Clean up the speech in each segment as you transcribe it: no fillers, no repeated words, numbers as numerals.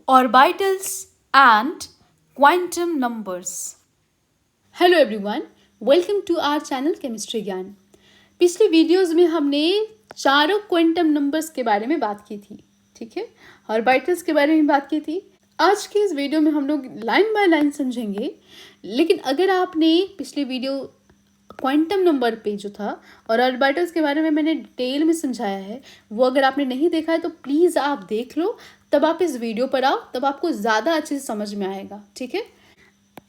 Orbitals and quantum numbers. Hello everyone, welcome to our channel chemistry Gyan. पिछले videos में हमने चारों क्वांटम नंबर्स के बारे में बात की थी, ठीक है, ऑर्बिटल्स के बारे में बात की थी। आज के इस वीडियो में हम लोग लाइन बाय लाइन समझेंगे, लेकिन अगर आपने पिछले वीडियो क्वांटम नंबर पे जो था और ऑर्बिटल्स के बारे में मैंने डिटेल में समझाया है, वो अगर आपने नहीं देखा है तो प्लीज़ आप देख लो, तब आप इस वीडियो पर आओ, तब आपको ज़्यादा अच्छे से समझ में आएगा, ठीक है।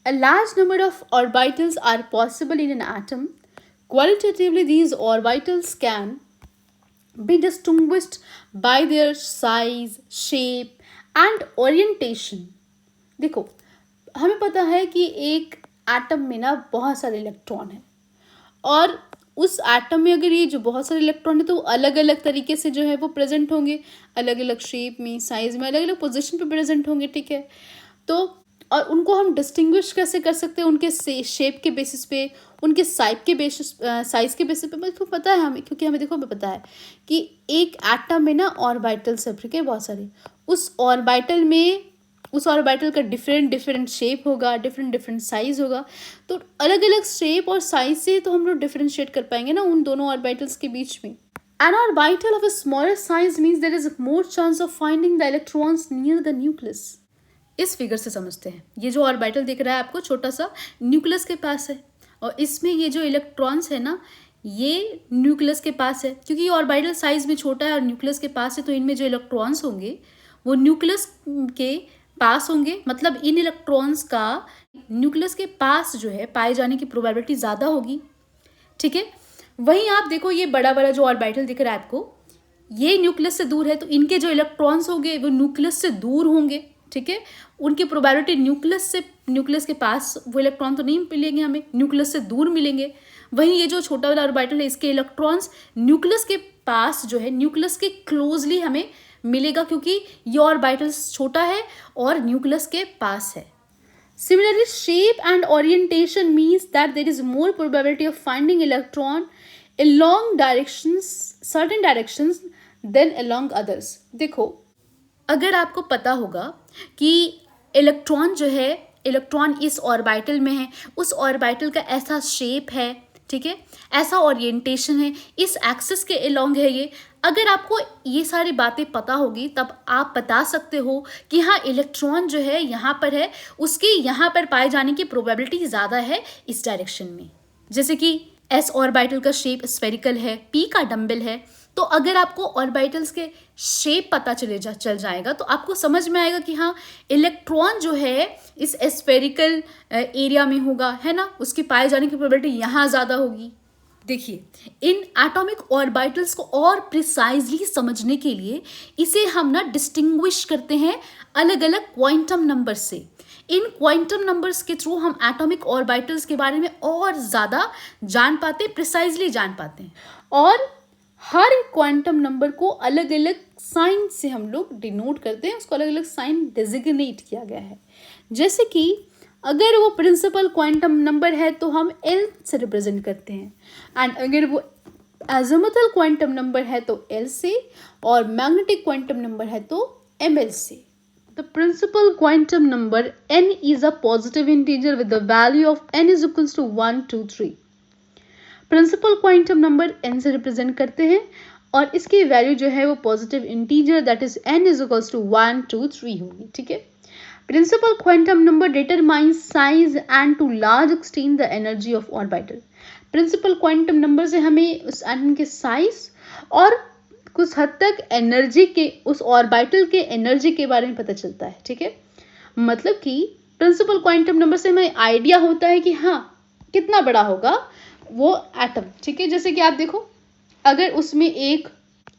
A large number of orbitals are possible in an atom. Qualitatively, these orbitals can be distinguished by their size, shape and orientation. देखो, हमें पता है कि एक एटम में ना बहुत सारे इलेक्ट्रॉन हैं और उस एटम में अगर ये जो बहुत सारे इलेक्ट्रॉन है तो अलग अलग तरीके से जो है वो प्रेजेंट होंगे, अलग अलग शेप में, साइज में, अलग अलग पोजीशन पे प्रेजेंट होंगे, ठीक है। तो और उनको हम डिस्टिंग्विश कैसे कर सकते हैं? उनके शेप के बेसिस पे, उनके साइज के बेसिस पे मुझको पता है हमें, क्योंकि हमें देखो हमें पता है कि एक एटम में ना ऑर्बिटल्स है, ठीक है, बहुत सारे। उस ऑर्बिटल का डिफरेंट शेप होगा, डिफरेंट साइज होगा। तो अलग अलग शेप और साइज से तो हम लोग डिफरेंशिएट कर पाएंगे ना उन दोनों ऑर्बिटल्स के बीच में। An orbital of a smaller size means there is more chance of finding the electrons near the nucleus. इस फिगर से समझते हैं, ये जो ऑर्बिटल दिख रहा है आपको छोटा सा, न्यूक्लियस के पास है, और इसमें ये जो इलेक्ट्रॉन्स है ना, ये न्यूक्लियस के पास है। क्योंकि ये ऑर्बिटल साइज में छोटा है और न्यूक्लियस के पास है, तो इनमें जो इलेक्ट्रॉन्स होंगे वो न्यूक्लियस के पास होंगे। मतलब इन इलेक्ट्रॉन्स का न्यूक्लियस के पास जो है पाए जाने की प्रोबेबिलिटी ज़्यादा होगी, ठीक है। वहीं आप देखो, ये बड़ा बड़ा जो ऑर्बिटल दिख रहा है आपको, ये न्यूक्लियस से दूर है, तो इनके जो इलेक्ट्रॉन्स होंगे वो न्यूक्लियस से दूर होंगे, ठीक है। उनकी प्रोबेबिलिटी न्यूक्लियस के पास वो इलेक्ट्रॉन तो नहीं मिलेंगे हमें, न्यूक्लियस से दूर मिलेंगे। वहीं ये जो छोटा वाला ऑर्बिटल है, इसके इलेक्ट्रॉन्स न्यूक्लियस के पास जो है, न्यूक्लियस के क्लोजली हमें मिलेगा, क्योंकि ये ऑर्बिटल छोटा है और न्यूक्लियस के पास है। Similarly, shape and orientation means that there is more probability of finding electron along certain directions than along others. देखो, अगर आपको पता होगा कि इलेक्ट्रॉन इस ऑर्बिटल में है, उस ऑर्बिटल का ऐसा शेप है, ठीक है, ऐसा ओरिएंटेशन है, इस एक्सिस के अलोंग है ये। अगर आपको ये सारी बातें पता होगी तब आप बता सकते हो कि हाँ, इलेक्ट्रॉन जो है यहाँ पर है, उसके यहाँ पर पाए जाने की प्रोबेबिलिटी ज़्यादा है इस डायरेक्शन में। जैसे कि एस ऑर्बिटल का शेप स्फेरिकल है, पी का डम्बल है। तो अगर आपको ऑर्बिटल्स के शेप पता चल जाएगा तो आपको समझ में आएगा कि हाँ, इलेक्ट्रॉन जो है इस स्फेरिकल एरिया में होगा, है ना, उसके पाए जाने की प्रोबेबिलिटी यहाँ ज़्यादा होगी। देखिए, इन एटॉमिक ऑर्बिटल्स को और प्रिसाइजली समझने के लिए इसे हम ना डिस्टिंग्विश करते हैं अलग अलग क्वांटम नंबर से। इन क्वांटम नंबर्स के थ्रू हम एटॉमिक ऑर्बिटल्स के बारे में और ज़्यादा जान पाते हैं, प्रिसाइजली जान पाते हैं। और हर क्वांटम नंबर को अलग अलग साइन से हम लोग डिनोट करते हैं, उसको अलग अलग साइन डेजिग्नेट किया गया है। जैसे कि अगर वो प्रिंसिपल क्वांटम नंबर है तो हम एल से रिप्रेजेंट करते हैं, एंड अगर वो एजिमुथल क्वांटम नंबर है तो एल से, और मैग्नेटिक क्वांटम नंबर है तो एम एल से। The principal quantum number n is a positive integer with the value of n is equals to 1 2 3। Principal quantum number n से रिप्रेजेंट करते हैं और इसकी वैल्यू जो है वो positive integer that is n is equals to 1 2 3 होगी, ठीक है। Principal quantum number determines size and to large extent the energy of orbital. Principal quantum number से हमें उस एटम के साइज और कुछ हद तक एनर्जी के, उस ऑर्बिटल के एनर्जी के बारे में पता चलता है, ठीक है। मतलब कि प्रिंसिपल क्वांटम नंबर से हमें आइडिया होता है कि हाँ, कितना बड़ा होगा वो एटम, ठीक है। जैसे कि आप देखो, अगर उसमें एक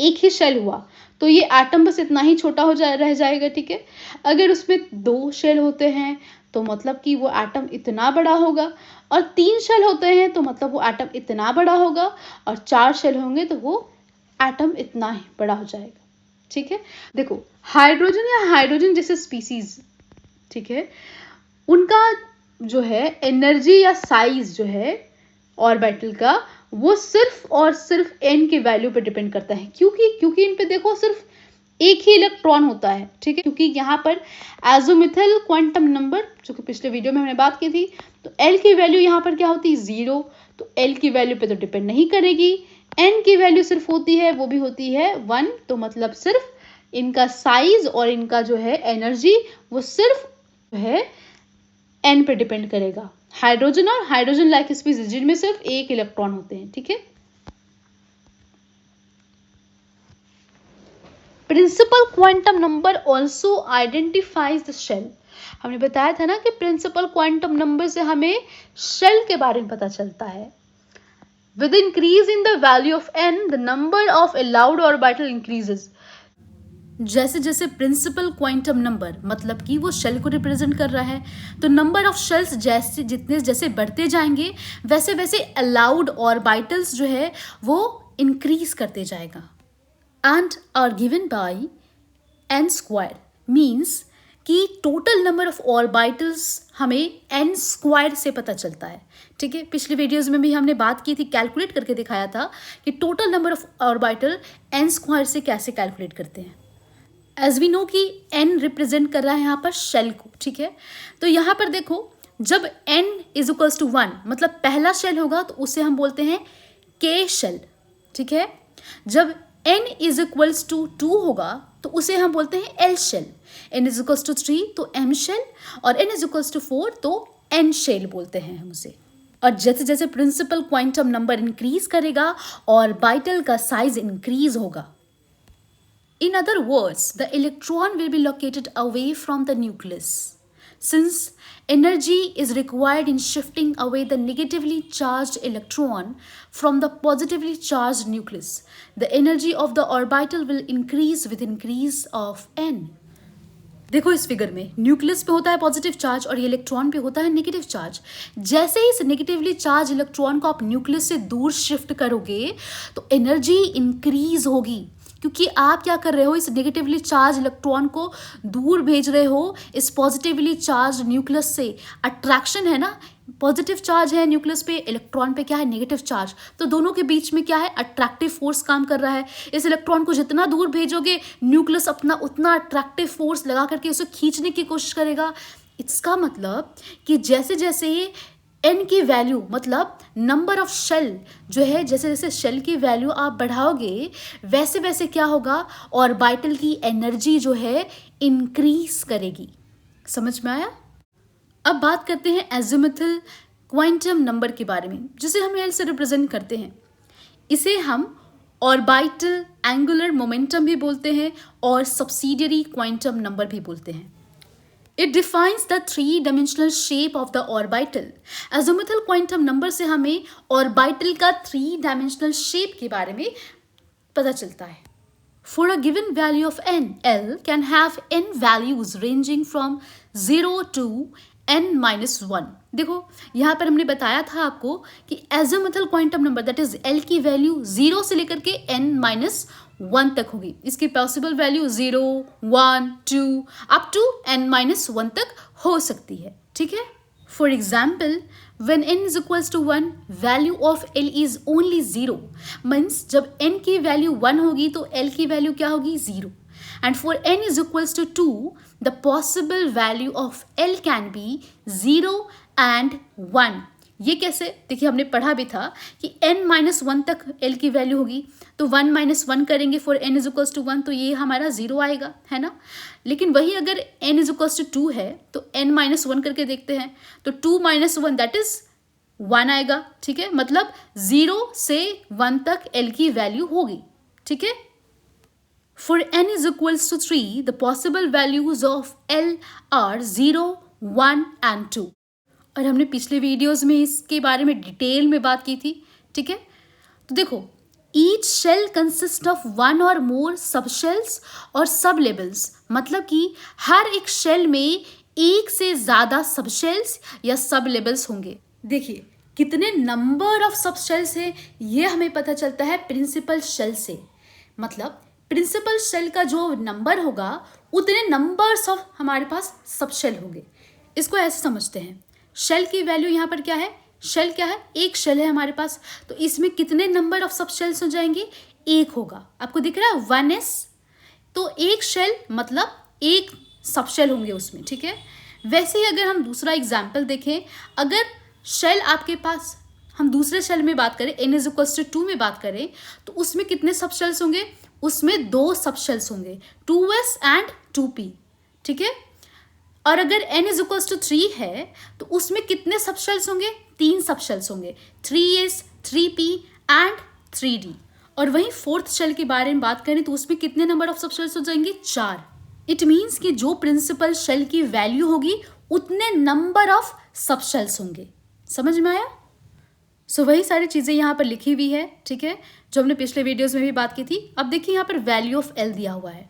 ही शेल हुआ तो ये एटम बस इतना ही छोटा रह जाएगा, ठीक है। अगर उसमें 2 शेल होते हैं तो मतलब कि वो एटम इतना बड़ा होगा, और 3 शेल होते हैं तो मतलब वो एटम इतना बड़ा होगा, और 4 शेल होंगे तो वो एटम इतना ही बड़ा हो जाएगा, ठीक है। देखो, हाइड्रोजन जैसे स्पीसीज, ठीक है, उनका जो है एनर्जी या साइज जो है ऑर्बिटल का, वो सिर्फ और सिर्फ n की वैल्यू पे डिपेंड करता है। क्योंकि इन पे देखो, सिर्फ एक ही इलेक्ट्रॉन होता है, ठीक है, क्योंकि यहाँ पर एज़ोमिथल क्वांटम नंबर जो कि पिछले वीडियो में हमने बात की थी, तो एल की वैल्यू यहाँ पर क्या होती है 0, तो एल की वैल्यू पे तो डिपेंड नहीं करेगी। एन की वैल्यू सिर्फ होती है, वो भी होती है 1, तो मतलब सिर्फ इनका साइज और इनका जो है एनर्जी वो सिर्फ है एन पे डिपेंड करेगा। हाइड्रोजन और हाइड्रोजन लाइक स्पीसीज जिनमें सिर्फ एक इलेक्ट्रॉन होते हैं, ठीक है। Principal quantum number also identifies the shell. हमने बताया था ना कि प्रिंसिपल क्वांटम नंबर से हमें शेल के बारे में पता चलता है। With increase in the value of n the number of allowed orbital increases. जैसे जैसे प्रिंसिपल क्वांटम नंबर मतलब कि वो शेल को रिप्रेजेंट कर रहा है, तो नंबर ऑफ शेल्स जैसे जितने जैसे बढ़ते जाएंगे वैसे वैसे अलाउड ऑर्बिटल्स जो है वो इंक्रीज करते जाएगा। And are given by n square means कि टोटल नंबर ऑफ ऑर्बिटल्स हमें एन स्क्वायर से पता चलता है, ठीक है। पिछले वीडियोज़ में भी हमने बात की थी, कैलकुलेट करके दिखाया था कि total number of orbital n square से कैसे कैलकुलेट करते हैं। एज वी नो कि एन रिप्रेजेंट कर रहा है यहाँ पर शेल को, ठीक है। तो यहाँ पर देखो जब एन इज इक्वल्स टू 1 मतलब पहला शेल होगा तो उसे हम बोलते हैं के शेल, ठीक है। जब एन इज इक्वल्स टू 2 होगा तो उसे हम बोलते हैं L shell. N is equals to 3 तो एम शेल, और एन इज इक्वल्स टू 4 तो एन शेल बोलते हैं हम उसे। और जैसे जैसे प्रिंसिपल क्वांटम नंबर इंक्रीज करेगा और ऑर्बिटल का साइज इंक्रीज होगा। In other words, the electron will be located away from the nucleus. Since energy is required in shifting away the negatively charged electron from the positively charged nucleus, the energy of the orbital will increase with increase of n. देखो इस figure में nucleus पे होता है positive charge और ये electron पे होता है नेगेटिव चार्ज। जैसे ही इस नेगेटिवली चार्ज इलेक्ट्रॉन को आप न्यूक्लियस से दूर शिफ्ट करोगे तो एनर्जी इंक्रीज होगी, क्योंकि आप क्या कर रहे हो, इस नेगेटिवली चार्ज इलेक्ट्रॉन को दूर भेज रहे हो इस पॉजिटिवली चार्ज न्यूक्लियस से। अट्रैक्शन है ना, पॉजिटिव चार्ज है न्यूक्लियस पे, इलेक्ट्रॉन पे क्या है नेगेटिव चार्ज, तो दोनों के बीच में क्या है अट्रैक्टिव फोर्स काम कर रहा है। इस इलेक्ट्रॉन को जितना दूर भेजोगे न्यूक्लियस अपना उतना अट्रैक्टिव फोर्स लगा करके उसे खींचने की कोशिश करेगा। इसका मतलब कि जैसे जैसे एन की वैल्यू मतलब नंबर ऑफ शेल जो है, जैसे जैसे शेल की वैल्यू आप बढ़ाओगे वैसे वैसे क्या होगा, ऑर्बिटल की एनर्जी जो है इंक्रीज करेगी। समझ में आया? अब बात करते हैं एज़िमुथल क्वांटम नंबर के बारे में, जिसे हम एल से रिप्रेजेंट करते हैं। इसे हम ऑर्बिटल एंगुलर मोमेंटम भी बोलते हैं और सब्सिडियरी क्वांटम नंबर भी बोलते हैं। It defines the three-dimensional shape of the orbital. Azimuthal quantum number से हमें orbital का three-dimensional shape के बारे में पता चलता है। For a given value of n, L can have n values ranging from 0 to n-1. देखो यहाँ पर हमने बताया था आपको कि azimuthal quantum number that is L की वैल्यू 0 से लेकर के n-1 तक होगी। इसकी possible value 0, 1, 2 up to n-1 तक हो सकती है, ठीक है। For example when n is equals to 1 value of L is only 0 means जब n की वैल्यू 1 होगी तो L की वैल्यू क्या होगी 0, and for n is equals to 2 the possible value of L can be 0 and 1। ये कैसे, देखिए हमने पढ़ा भी था कि n-1 तक L की वैल्यू होगी तो 1-1 करेंगे for n is equals to 1 तो ये हमारा 0 आएगा, है ना। लेकिन वही अगर n इज इक्वल्स टू 2 है तो n-1 करके देखते हैं तो 2-1 दैट इज 1 आएगा, ठीक है। मतलब 0 से 1 तक L की वैल्यू होगी, ठीक है। For n is equals to 3 the possible values of L are 0, 1 and 2। और हमने पिछले वीडियोस में इसके बारे में डिटेल में बात की थी, ठीक है। तो देखो ईच शेल कंसिस्ट ऑफ 1 और मोर सब शेल्स और सब लेबल्स, मतलब कि हर एक शेल में एक से ज़्यादा सब शेल्स या सब लेबल्स होंगे। देखिए कितने नंबर ऑफ सब शेल्स है ये हमें पता चलता है प्रिंसिपल शेल से। मतलब प्रिंसिपल शेल का जो नंबर होगा उतने नंबर्स ऑफ हमारे पास सब शेल होंगे। इसको ऐसे समझते हैं, शेल की वैल्यू यहाँ पर क्या है, शेल क्या है, एक शेल है हमारे पास, तो इसमें कितने नंबर ऑफ सब शेल्स हो जाएंगे, एक होगा। आपको दिख रहा है 1s, तो एक शेल मतलब एक सब शेल होंगे उसमें, ठीक है। वैसे ही अगर हम दूसरा एग्जाम्पल देखें, अगर शेल आपके पास, हम दूसरे शेल में बात करें, n इज इक्वल्स टू 2 में बात करें, तो उसमें कितने सब शेल्स होंगे? उसमें 2 सब शेल्स होंगे, 2s एंड 2p, ठीक है। और अगर n इज इक्वल्स टू 3 है तो उसमें कितने सब शेल्स होंगे? 3 सब शेल्स होंगे, 3s, 3p एंड 3d। और वहीं फोर्थ शेल के बारे में बात करें तो उसमें कितने नंबर ऑफ सब शेल्स हो जाएंगे? 4। इट मीन्स कि जो प्रिंसिपल शेल की वैल्यू होगी उतने नंबर ऑफ सब शेल्स होंगे। समझ में आया? सो वही सारी चीज़ें यहाँ पर लिखी हुई है, ठीक है, जो हमने पिछले वीडियोस में भी बात की थी। अब देखिए यहाँ पर वैल्यू ऑफ एल दिया हुआ है।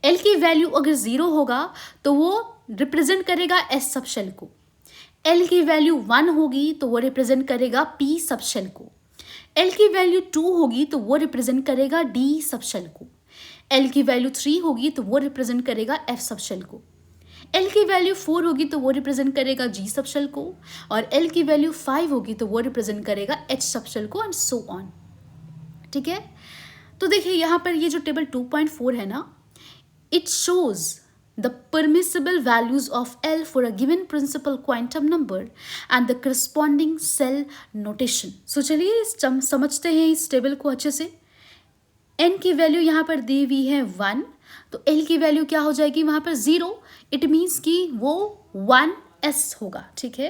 एल की वैल्यू अगर 0 होगा तो वो रिप्रेजेंट करेगा एस सब शेल को। एल की वैल्यू 1 होगी तो वो रिप्रेजेंट करेगा पी सब शेल को। एल की वैल्यू 2 होगी तो वो रिप्रेजेंट करेगा डी सब शेल को। एल की वैल्यू 3 होगी तो वो रिप्रेजेंट करेगा एफ सब शेल को। एल की वैल्यू 4 होगी तो वो रिप्रेजेंट करेगा जी सब शेल को। और एल की वैल्यू 5 होगी तो वो रिप्रेजेंट करेगा एच सब शेल को, एंड सो ऑन, ठीक है। तो देखिए यहाँ पर ये जो टेबल 2.4 है ना, it shows the permissible values of L for a given principal quantum number and the corresponding cell notation. So चलिए समझते हैं इस टेबल को अच्छे से। n की वैल्यू यहाँ पर दी हुई है 1, तो L की वैल्यू क्या हो जाएगी वहाँ पर? 0। इट मीन्स कि वो 1s होगा, ठीक है,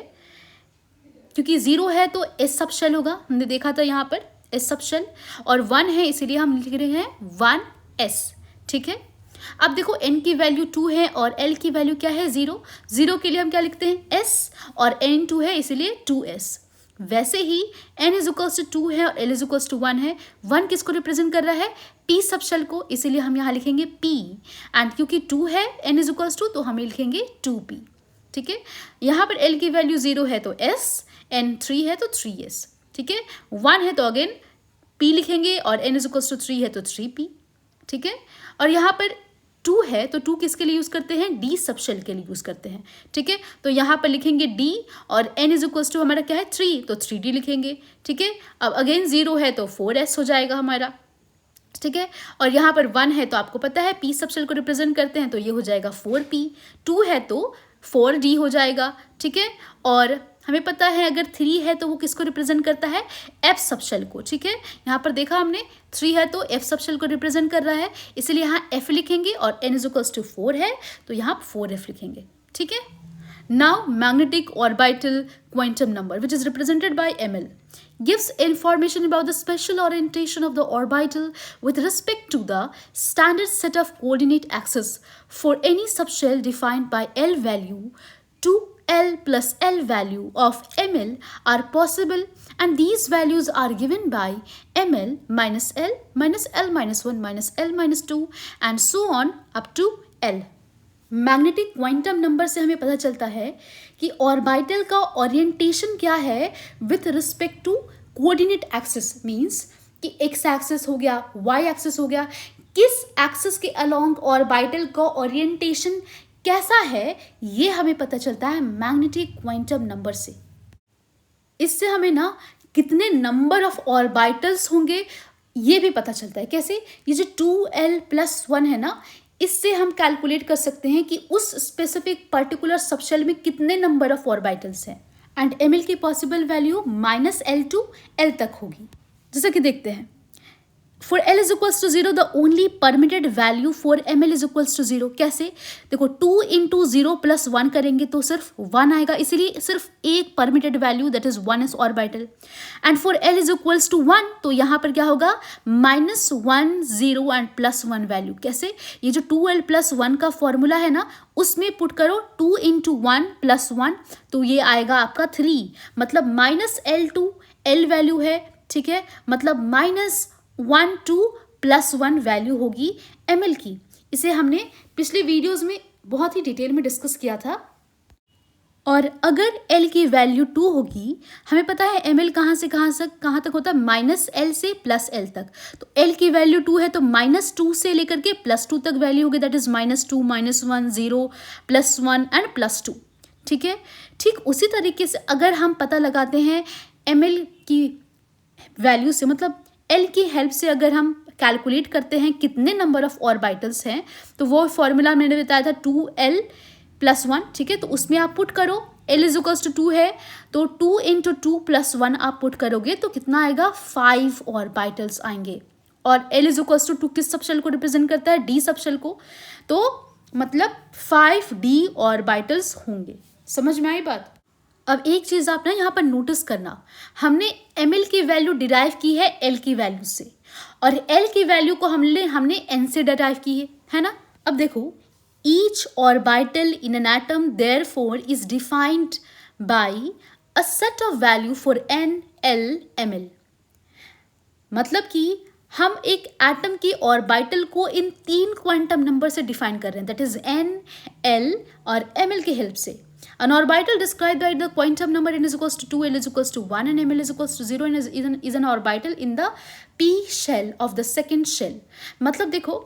क्योंकि 0 है तो s सब शेल होगा, हमने देखा था यहाँ पर s सब शेल, और 1 है इसीलिए हम लिख रहे हैं 1s, ठीक है। अब देखो n की वैल्यू 2 है और l की वैल्यू क्या है? 0। 0 के लिए हम क्या लिखते हैं? s, और n 2 है इसीलिए 2s। वैसे ही n इज इक्वल्स टू 2 है और l इज इक्वल्स टू 1 है। 1 किसको रिप्रेजेंट कर रहा है? p सब शेल को, इसीलिए हम यहाँ लिखेंगे p, एंड क्योंकि 2 है n इज इक्वल्स टू, तो हम लिखेंगे 2p, ठीक है। यहाँ पर l की वैल्यू 0 है तो s, n 3 है तो 3s, ठीक है। 1 है तो अगेन p लिखेंगे, और n इज इक्वल्स टू 3 है तो 3p, ठीक है। और यहाँ पर 2 है तो 2 किसके लिए यूज़ करते हैं? डी सब शेल के लिए यूज़ करते हैं, ठीक है। तो यहाँ पर लिखेंगे d, और n इज इक्वल्स टू हमारा क्या है? 3, तो 3d लिखेंगे, ठीक है। अब अगेन 0 है तो 4s हो जाएगा हमारा, ठीक है। और यहाँ पर 1 है तो आपको पता है p सब शेल को रिप्रेजेंट करते हैं, तो ये हो जाएगा 4p। 2 है तो 4d हो जाएगा, ठीक है। और हमें पता है अगर 3 है तो वो किसको रिप्रेजेंट करता है? f सब शेल को, ठीक है। यहाँ पर देखा हमने 3 है तो f सब शेल को रिप्रेजेंट कर रहा है, इसलिए यहाँ f लिखेंगे, और n इज इक्वल्स टू 4 है तो यहाँ 4f लिखेंगे, ठीक है। Now magnetic orbital quantum number which is represented by ml gives information about the special orientation of the orbital with respect to the standard set of coordinate axes for any subshell defined by L value. 2L plus L value of ml are possible, and these values are given by ml minus L minus L minus 1 minus L minus 2 and so on up to L. Magnetic quantum number से हमें पता चलता है कि orbital का orientation क्या है with respect to coordinate axis, means कि एक्स एक्सिस हो गया, वाई एक्सिस हो गया, किस एक्सिस के अलोंग ऑर्बिटल का ओरिएंटेशन कैसा है, ये हमें पता चलता है मैग्नेटिक क्वांटम नंबर से। इससे हमें ना कितने नंबर ऑफ ऑर्बिटल्स होंगे ये भी पता चलता है। कैसे? ये जो 2l plus 1 है ना, इससे हम कैलकुलेट कर सकते हैं कि उस स्पेसिफिक पर्टिकुलर सबशेल में कितने नंबर ऑफ ऑर्बिटल्स हैं, एंड ml की possible value -L to L तक होगी। जैसा कि देखते हैं, for L is equals to 0 the only permitted value for ml is equals to 0। कैसे? देखो 2 इंटू 0 प्लस 1 करेंगे तो सिर्फ 1 आएगा, इसीलिए सिर्फ एक permitted value that is 1s orbital. And for L is equals to 1 तो यहाँ पर क्या होगा? -1 0 एंड +1 वैल्यू। कैसे? ये जो 2l plus 1 का फॉर्मूला है ना, उसमें पुट करो 2 इंटू 1 प्लस 1, तो ये आएगा आपका 3, मतलब -L to L वैल्यू है, ठीक है, मतलब -1 to +1 वैल्यू होगी ml की। इसे हमने पिछले वीडियोस में बहुत ही डिटेल में डिस्कस किया था। और अगर L की वैल्यू 2 होगी, हमें पता है ml कहाँ से कहाँ तक होता है? -L से +L तक। तो L की वैल्यू 2 है तो -2 से लेकर के +2 तक वैल्यू होगी, दैट इज -2 -1 0 +1 एंड +2, ठीक है। ठीक उसी तरीके से अगर हम पता लगाते हैं ml की वैल्यू से, मतलब L की हेल्प से अगर हम कैलकुलेट करते हैं कितने नंबर ऑफ ऑर्बिटल्स हैं, तो वो फॉर्मूला मैंने बताया था 2l+1, ठीक है। तो उसमें आप पुट करो, l इज इक्वल्स टू 2 है, तो 2 इंटू 2+1 आप पुट करोगे तो कितना आएगा, 5 ऑर्बिटल्स आएंगे। और l इज इक्वल्स टू 2 किस सबशेल को रिप्रेजेंट करता है, d सबशेल को, तो मतलब 5d ऑर्बिटल्स होंगे। समझ में आई बात। अब एक चीज़ आप ना यहाँ पर नोटिस करना, हमने ml की वैल्यू डिराइव की है l की वैल्यू से, और l की वैल्यू को हमने n से डिराइव की है ना। अब देखो, each orbital in an atom therefore is defined by a set of value for n, l, ml। मतलब कि हम एक एटम की ऑर्बिटल को इन 3 क्वांटम नंबर से डिफाइन कर रहे हैं, दैट इज n, l और ml की हेल्प से। An orbital described by the quantum number n is equals to 2, l is equals to 1 and ml is equals to 0 and is an orbital in the p shell of the second shell। मतलब देखो,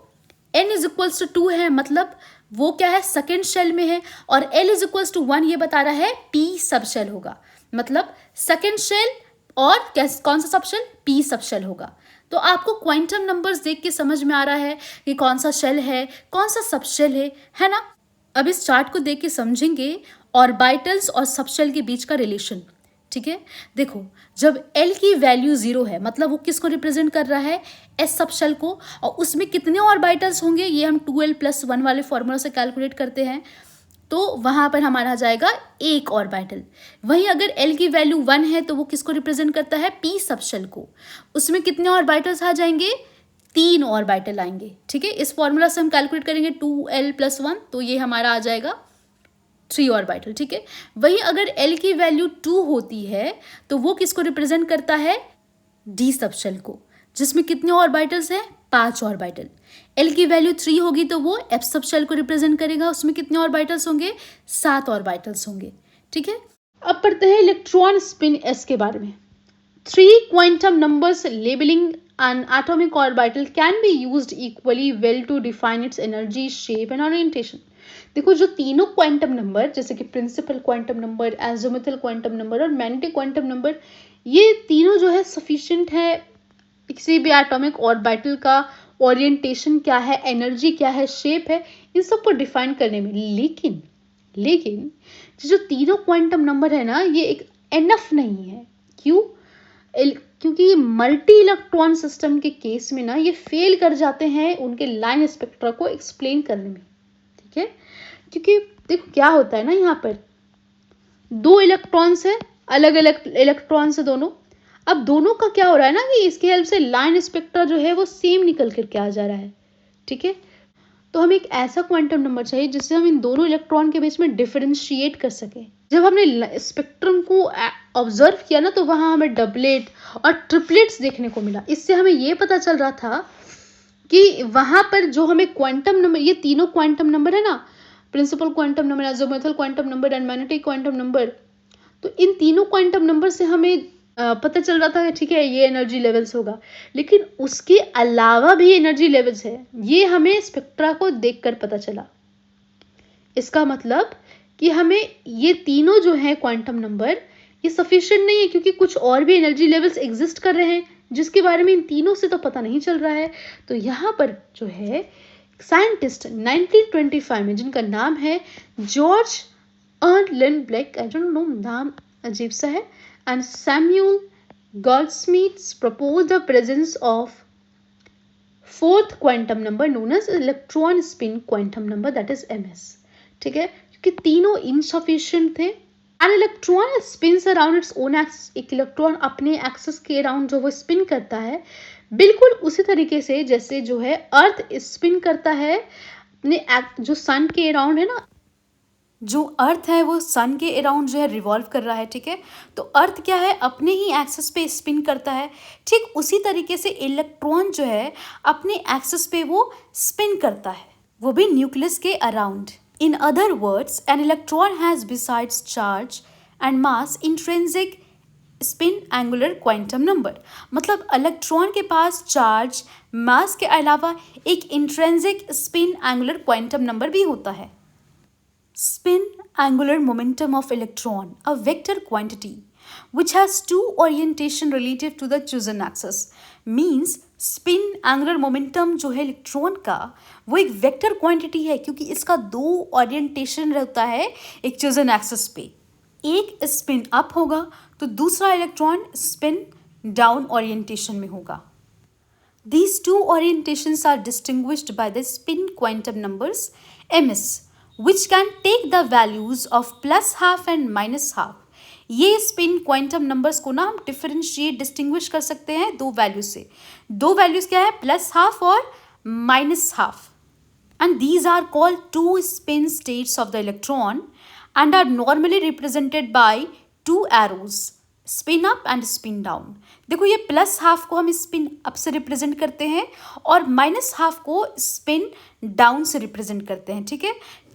n is equals to 2 है, मतलब वो क्या है, second shell में है, और l is equals to 1 ये बता रहा है p सब शेल होगा, मतलब सेकेंड शेल और कौन सा सब शेल, p सब शेल होगा। तो आपको क्वांटम नंबर्स देख के समझ में आ रहा है कि कौन सा शेल है, कौन सा सब शेल है ना। अब इस चार्ट को देख के समझेंगे ऑर्बिटल्स और सबशेल के बीच का रिलेशन, ठीक है। देखो, जब L की वैल्यू 0 है, मतलब वो किसको रिप्रेजेंट कर रहा है, S सबशेल को, और उसमें कितने ऑर्बिटल्स होंगे ये हम 2l+1 वाले फॉर्मूला से कैलकुलेट करते हैं, तो वहाँ पर हमारा आ जाएगा एक ऑर्बिटल। वहीं अगर L की वैल्यू 1 है तो वो किसको रिप्रेजेंट करता है, P सबशेल को, उसमें कितने ऑर्बिटल्स आ जाएंगे, 3 ऑर्बिटल आएंगे, ठीक है। इस फॉर्मूला से हम कैलकुलेट करेंगे 2l+1, तो ये हमारा आ जाएगा 3 ऑर्बिटल, ठीक है। वहीं अगर L की वैल्यू 2 होती है तो वो किसको रिप्रेजेंट करता है, D सबशेल को, जिसमें कितने ऑर्बिटल्स हैं, 5 ऑर्बिटल। L की वैल्यू 3 होगी तो वो F सबशेल को रिप्रेजेंट करेगा, उसमें कितने ऑर्बिटल्स होंगे, 7 ऑर्बिटल्स होंगे, ठीक है। अब पढ़ते हैं इलेक्ट्रॉन स्पिन S के बारे में। 3 quantum numbers labeling an atomic orbital can be used equally well to define its energy, shape and orientation। देखो, जो तीनों क्वांटम नंबर, जैसे कि principal quantum number, azimuthal quantum number और मैग्नेटिक क्वांटम नंबर, ये तीनों जो है सफिशिएंट है किसी भी एटॉमिक ऑर्बिटल का ओरिएंटेशन क्या है, एनर्जी क्या है, शेप है, इन सब को डिफाइन करने में। लेकिन जो तीनों क्वांटम नंबर है ना, ये एक एनफ नहीं है। क्यों? क्योंकि मल्टी इलेक्ट्रॉन सिस्टम के केस में ना ये फेल कर जाते हैं उनके लाइन स्पेक्ट्रा को एक्सप्लेन करने में, ठीक है। क्योंकि देखो क्या होता है ना, यहाँ पर 2 इलेक्ट्रॉन्स है, अलग अलग इलेक्ट्रॉन्स है दोनों। अब दोनों का क्या हो रहा है ना कि इसके हेल्प से लाइन स्पेक्ट्रा जो है वो सेम निकल करके आ जा रहा है, ठीक है। तो हमें एक ऐसा क्वांटम नंबर चाहिए जिससे हम इन दोनों इलेक्ट्रॉन के बीच में डिफरेंशिएट कर सकें। जब हमने स्पेक्ट्रम को ऑब्जर्व किया ना, तो वहाँ हमें डबलेट और ट्रिपलेट्स देखने को मिला। इससे हमें ये पता चल रहा था कि वहाँ पर जो हमें क्वांटम नंबर, ये तीनों क्वांटम नंबर है ना, principal quantum number, azimuthal quantum number and magnetic quantum number, तो इन तीनों क्वांटम नंबर से हमें पता चल रहा था कि ठीक है ये एनर्जी लेवल्स होगा, लेकिन उसके अलावा भी एनर्जी लेवल्स है, ये हमें स्पेक्ट्रा को देखकर पता चला। इसका मतलब कि हमें ये तीनों जो है क्वांटम नंबर, ये सफिशिएंट नहीं है, क्योंकि कुछ और भी एनर्जी लेवल्स एग्जिस्ट कर रहे हैं जिसके बारे में इन तीनों से तो पता नहीं चल रहा है। तो यहाँ पर जो है साइंटिस्ट 1925 में, जिनका नाम है जॉर्ज अर्नलेन ब्लैक, आई डोंट नो, नाम अजीब सा है, and Samuel Goldsmith proposed the presence of fourth quantum number known as electron spin quantum number, that is ms, ठीक है। क्योंकि तीनों insufficient थे। An electron spins around its own axis, एक इलेक्ट्रॉन अपने एक्सिस के अराउंड जो वो स्पिन करता है, बिल्कुल उसी तरीके से जैसे जो है अर्थ स्पिन करता है अपने जो सन के अराउंड है ना, जो अर्थ है वो सन के अराउंड जो है रिवॉल्व कर रहा है, ठीक है। तो अर्थ क्या है, अपने ही एक्सिस पे स्पिन करता है। ठीक उसी तरीके से इलेक्ट्रॉन जो है अपने एक्सिस पे वो स्पिन करता है, वो भी न्यूक्लियस के around. In other words, an electron has besides charge and mass intrinsic spin angular quantum number. मतलब इलेक्ट्रॉन के पास चार्ज, मास के अलावा एक intrinsic spin angular quantum number भी होता है। Spin angular momentum of electron, a vector quantity which has two orientation relative to the chosen axis, means spin angular momentum जो है इलेक्ट्रॉन का वो एक वेक्टर क्वांटिटी है, क्योंकि इसका दो ओरिएंटेशन रहता है एक चोजन एक्सिस पे। एक स्पिन अप होगा तो दूसरा इलेक्ट्रॉन स्पिन डाउन ओरिएंटेशन में होगा। These two orientations are distinguished by the spin quantum numbers ms, which can take the values of plus half and minus half. ये स्पिन क्वांटम नंबर्स को ना हम differentiate distinguish कर सकते हैं दो वैल्यूज से। दो वैल्यूज क्या है, प्लस हाफ और minus half, and these are called two spin states of the electron and are normally represented by two arrows, spin up and spin down. देखो ये प्लस हाफ को हम स्पिन अप से represent करते हैं और minus half को spin down से रिप्रेजेंट करते हैं, ठीक है।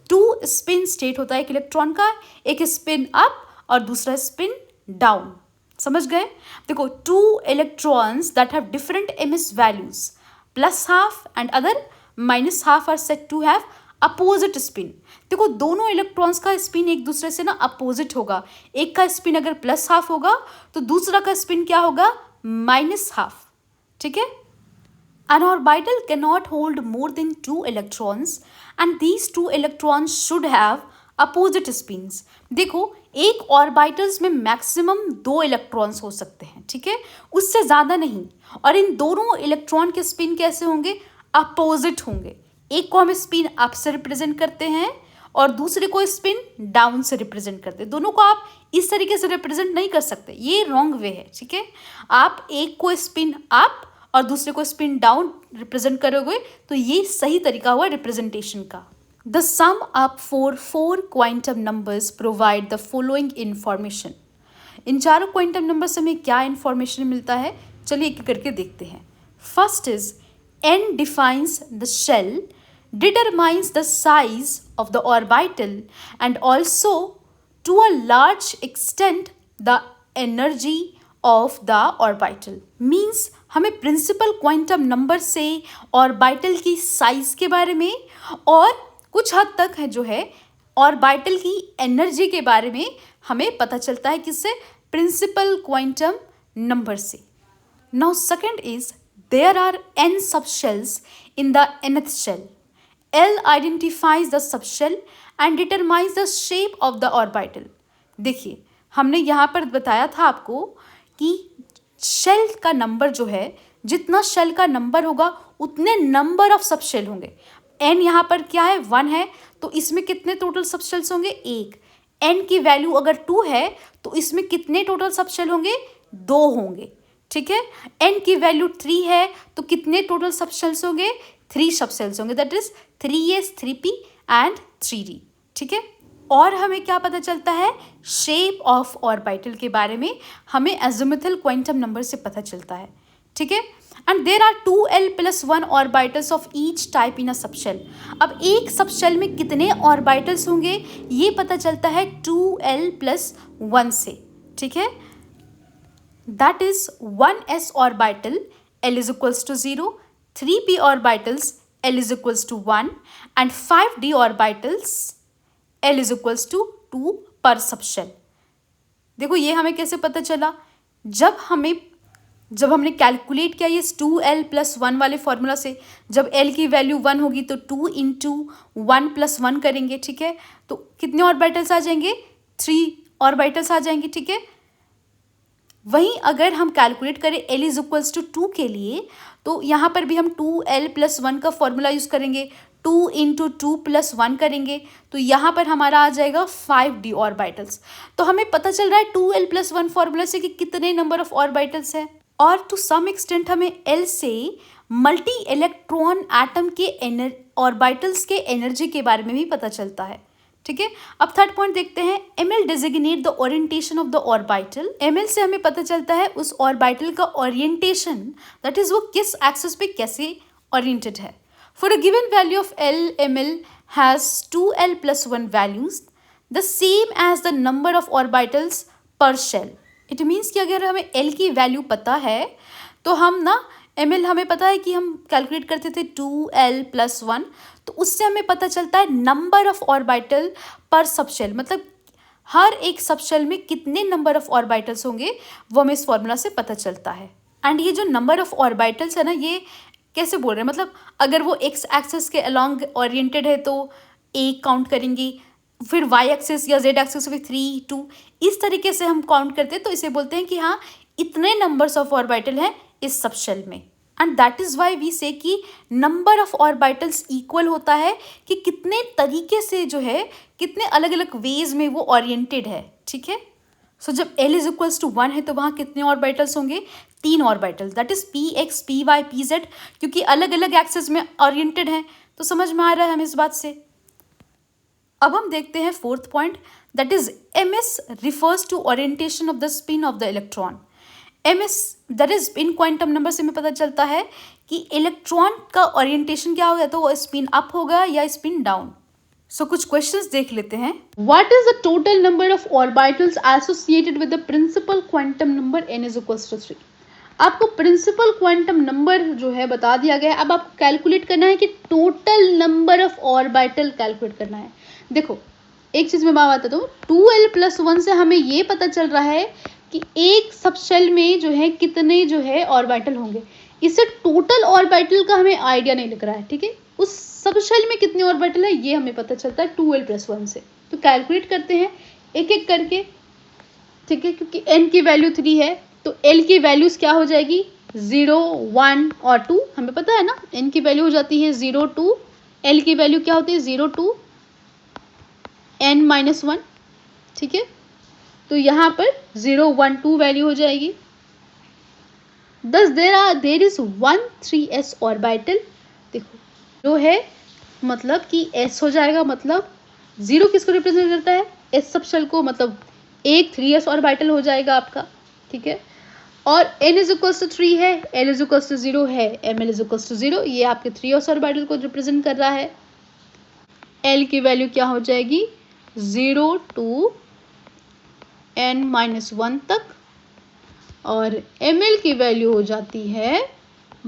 टू स्पिन स्टेट होता है एक इलेक्ट्रॉन का, एक स्पिन अप और दूसरा स्पिन डाउन, समझ गए। देखो two electrons that have different MS values, plus half and other minus half are said to have opposite spin. देखो दोनों इलेक्ट्रॉन्स का स्पिन एक दूसरे से ना अपोजिट होगा। एक का स्पिन अगर प्लस हाफ होगा तो दूसरा का स्पिन क्या होगा, माइनस हाफ, ठीक है। An orbital cannot hold more than two electrons and these two electrons should have opposite spins. देखो एक ऑर्बिटल्स में मैक्सिमम दो इलेक्ट्रॉन्स हो सकते हैं, ठीक है, उससे ज़्यादा नहीं। और इन दोनों इलेक्ट्रॉन के स्पिन कैसे होंगे, अपोजिट होंगे। एक को हम स्पिन अप से रिप्रेजेंट करते हैं और दूसरे को स्पिन डाउन से रिप्रेजेंट करते हैं। दोनों को आप इस तरीके से रिप्रेजेंट नहीं कर सकते, ये रॉन्ग वे है, ठीक है। आप एक को स्पिन अप और दूसरे को स्पिन डाउन रिप्रेजेंट करोगे तो ये सही तरीका हुआ रिप्रेजेंटेशन का। The sum up for 4 quantum numbers provide the following information. इन चारों क्वांटम नंबर से हमें क्या इंफॉर्मेशन मिलता है, चलिए एक करके देखते हैं। First is n defines the shell, determines the size of the orbital and also to a large extent the energy of the orbital। means हमें प्रिंसिपल क्वांटम नंबर से ऑर्बिटल की साइज के बारे में और कुछ हद तक है जो है ऑर्बिटल की एनर्जी के बारे में हमें पता चलता है, किससे, प्रिंसिपल क्वांटम नंबर से। Now second is there are n subshells in the nth shell. L identifies the subshell and determines the shape of the orbital। देखिए हमने यहाँ पर बताया था आपको कि शेल का नंबर जो है, जितना शेल का नंबर होगा उतने नंबर ऑफ सबशेल होंगे। n यहाँ पर क्या है, 1 है, तो इसमें कितने टोटल सबशेल्स होंगे, 1। n की वैल्यू अगर 2 है तो इसमें कितने टोटल सबशेल होंगे, 2 होंगे, ठीक है। n की वैल्यू 3 है तो कितने टोटल सबशेल्स होंगे, 3 सबसेल्स होंगे, that is 3s 3p and 3d, ठीक है। और हमें क्या पता चलता है, शेप ऑफ ऑर्बिटल के बारे में हमें एजिमुथल क्वांटम नंबर से पता चलता है, ठीक है। And there are 2l+1 orbitals of each type in a subshell. अब एक सबशेल में कितने ऑर्बिटल्स होंगे ये पता चलता है 2l+1 से, ठीक है। That is 1s orbital l is equals to 0, 3p orbitals l is equals to 1 and 5d orbitals l is equals to 2 per subshell। देखो ये हमें कैसे पता चला, जब हमने कैलकुलेट किया ये 2l+1 वाले फॉर्मूला से, जब l की वैल्यू 1 होगी तो 2 इंटू 1+1 करेंगे, ठीक है, तो कितने ऑर्बिटल्स आ जाएंगे, 3 ऑर्बिटल्स आ जाएंगे, ठीक है। वहीं अगर हम कैलकुलेट करें l इज इक्वल्स टू 2 के लिए तो यहाँ पर भी हम 2l+1 का फॉर्मूला यूज़ करेंगे, 2 इंटू 2+1 करेंगे तो यहाँ पर हमारा आ जाएगा 5d ऑर्बिटल्स। तो हमें पता चल रहा है 2l+1 फॉर्मूला से कि कितने नंबर ऑफ ऑर्बिटल्स है। और टू सम एक्सटेंट हमें l से मल्टी इलेक्ट्रॉन एटम के ऑर्बिटल्स के एनर्जी के बारे में भी पता चलता है, ठीक है। अब थर्ड पॉइंट देखते हैं, ml designate the orientation of the orbital. ml से हमें पता चलता है उस ऑर्बिटल का ओरिएंटेशन, दैट इज वो किस एक्सिस पे कैसे ओरिएंटेड है। For a given value of l, ml has 2l+1 values the same as the number of orbitals per shell. It means कि अगर हमें l की वैल्यू पता है तो हम ना ml हमें पता है कि हम कैलकुलेट करते थे 2l+1, तो उससे हमें पता चलता है नंबर ऑफ ऑर्बिटल पर सबशेल, मतलब हर एक सबशेल में कितने नंबर ऑफ ऑर्बिटल्स होंगे वो हमें इस फॉर्मूला से पता चलता है। एंड ये जो नंबर ऑफ ऑर्बिटल्स है ना, ये कैसे बोल रहे हैं, मतलब अगर वो एक्स एक्सिस के अलोंग ओरिएंटेड है तो एक काउंट करेंगी, फिर वाई एक्सिस या जेड एक्सिस पे 3 2, इस तरीके से हम काउंट करते हैं, तो इसे बोलते हैं कि हाँ इतने नंबर्स ऑफ ऑर्बिटल हैं इस सब शेल में। And that is why we say कि नंबर ऑफ ऑर्बिटल्स इक्वल होता है कि कितने तरीके से जो है, कितने अलग अलग वेज में वो ओरिएंटेड है, ठीक है। सो जब L इज इक्वल्स टू 1 है तो वहाँ कितने ऑर्बिटल्स होंगे, 3 orbitals, that is P X P Y P Z, क्योंकि अलग अलग एक्सिस में ओरिएंटेड हैं। तो समझ में आ रहा है हमें इस बात से। अब हम देखते हैं fourth point, that is M S refers to orientation of the spin of the electron. M S that is in quantum number से हमें पता चलता है कि इलेक्ट्रॉन का ओरिएंटेशन क्या होगा, तो वो स्पिन अप होगा या स्पिन डाउन। सो कुछ क्वेश्चंस देख लेते हैं। What is the total number of orbitals associated with the principal quantum number n is equals to 3। आपको प्रिंसिपल क्वांटम नंबर जो है बता दिया गया है, अब आपको कैलकुलेट करना है कि total number of orbital calculate करना है। देखो एक चीज मैं बात बताता हूँ, 2l+1 से हमें ये पता चल रहा है कि एक सब शेल में जो है कितने जो है ऑर्बिटल होंगे। इससे टोटल ऑर्बिटल का हमें आइडिया नहीं लग रहा है, ठीक है। उस सब शेल में कितने ऑर्बिटल है ये हमें पता चलता है 2l+1 से। तो कैलकुलेट करते हैं एक एक करके, ठीक है, क्योंकि n की वैल्यू 3 है तो l की वैल्यूज क्या हो जाएगी, 0 1 और 2, हमें पता है ना n की वैल्यू हो जाती है 0 2, l की वैल्यू क्या होती है 0 2 n-1, ठीक है। तो यहाँ पर 0 1 2 वैल्यू हो जाएगी। Thus there is 1 3s orbital. देखो जो है मतलब कि s हो जाएगा, मतलब 0 किसको रिप्रेजेंट करता है, s सब शेल को, मतलब एक 3s ऑर्बिटल हो जाएगा आपका, ठीक है। और n इज इक्वल्स टू 3 है, l इज इक्वल्स टू 0 है, ml इज इक्वल्स टू 0, ये आपके 3s ऑर्बिटल को रिप्रेजेंट कर रहा है। l की वैल्यू क्या हो जाएगी 0 to n-1 तक, और ml की वैल्यू हो जाती है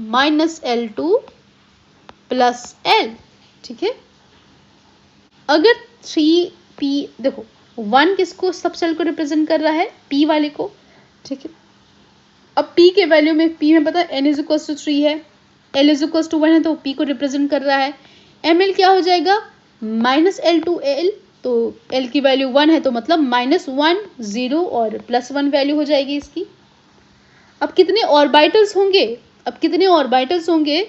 -l to +l, ठीक है। अगर 3p, देखो 1 किसको सब शेल को रिप्रेजेंट कर रहा है, p वाले को, ठीक है। अब p के वैल्यू में, p में पता है n इज इक्वल्स टू 3 है, l इज इक्वल्स टू 1 है, तो p को रिप्रेजेंट कर रहा है। ml क्या हो जाएगा -l to l, तो l की वैल्यू 1 है तो मतलब -1 0 और +1 वैल्यू हो जाएगी इसकी। अब कितने ऑर्बिटल्स होंगे, अब कितने ऑर्बिटल्स होंगे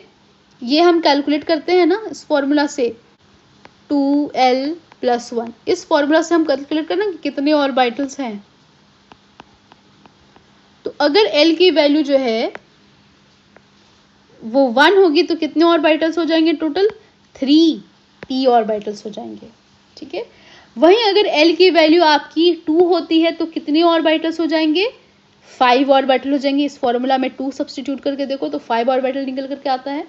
ये हम कैलकुलेट करते हैं ना इस फॉर्मूला से, 2l+1, इस फॉर्मूला से हम कैलकुलेट करना कि कितने ऑर्बिटल्स हैं। तो अगर l की वैल्यू जो है वो 1 होगी तो कितने ऑर्बिटल्स हो जाएंगे, टोटल 3p ऑर्बिटल्स हो जाएंगे, ठीक है। वहीं अगर l की वैल्यू आपकी 2 होती है तो कितने ऑर्बिटल्स हो जाएंगे, 5 ऑर्बिटल हो जाएंगे। इस फॉर्मूला में 2 सब्सटीट्यूट करके देखो तो 5 ऑर्बिटल निकल करके आता है,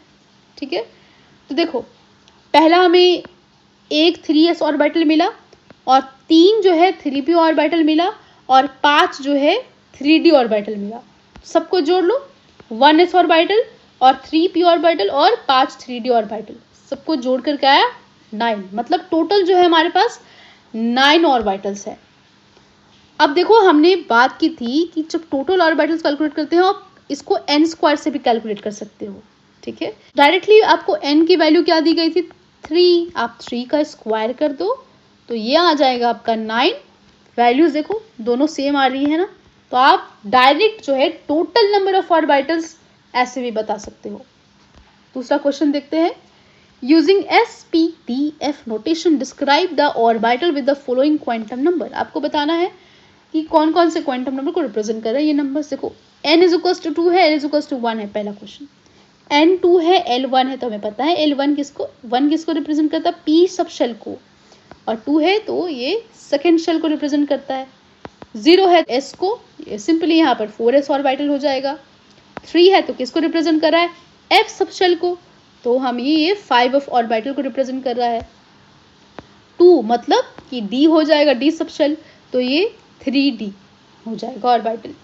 ठीक है। तो देखो पहला हमें एक 3s ऑर्बिटल मिला, और 3 जो है 3p ऑर्बिटल मिला, और 5 जो है 3d ऑर्बिटल मिला। सबको जोड़ लो, 1s ऑर्बिटल और 3p ऑर्बिटल और 5 3d ऑर्बिटल, सबको जोड़ करके आया 9, मतलब टोटल जो है हमारे पास 9 ऑर्बिटल्स है। अब देखो हमने बात की थी कि जब टोटल ऑर्बिटल्स कैलकुलेट करते हो आप इसको n² से भी कैलकुलेट कर सकते हो, ठीक है। डायरेक्टली आपको n की वैल्यू क्या दी गई थी 3, आप 3 का स्क्वायर कर दो तो ये आ जाएगा आपका 9। वैल्यूज देखो दोनों सेम आ रही है ना, तो आप डायरेक्ट जो है टोटल नंबर ऑफ ऑर्बिटल्स ऐसे भी बता सकते हो। दूसरा क्वेश्चन देखते हैं, using SPDF notation describe the orbital with the following quantum number. आपको बताना है कि कौन कौन से क्वांटम नंबर को रिप्रेजेंट कर रहा है ये नंबर्स। देखो n इज इक्वल्स टू 2 है, l इज इक्वल्स टू 1 है, पहला क्वेश्चन। n 2 है, l 1 है, तो हमें पता है l 1 किसको रिप्रेजेंट करता है, p सब शेल को, और 2 है तो ये सेकेंड शेल को रिप्रेजेंट करता है। 0 है s को, ये सिंपली यहाँ पर 4s ऑर्बिटल हो जाएगा। 3 है तो किसको रिप्रेजेंट कर रहा है, f सब शेल को, तो हम ये 5 ऑफ ऑर्बिटल को रिप्रेजेंट कर रहा है। 2 मतलब कि d हो जाएगा, d सब शेल, तो ये 3d हो जाएगा ऑर्बिटल।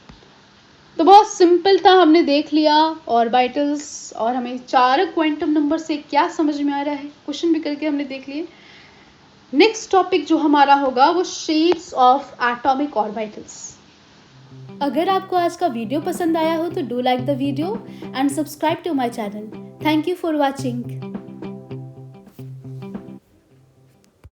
तो बहुत सिंपल था, हमने देख लिया ऑर्बिटल्स, और हमें 4 क्वांटम नंबर से क्या समझ में आ रहा है, क्वेश्चन भी करके हमने देख लिए। नेक्स्ट टॉपिक जो हमारा होगा वो शेप्स ऑफ एटॉमिक ऑर्बिटल्स। अगर आपको आज का वीडियो पसंद आया हो तो do like the video and subscribe to my channel. Thank you for watching.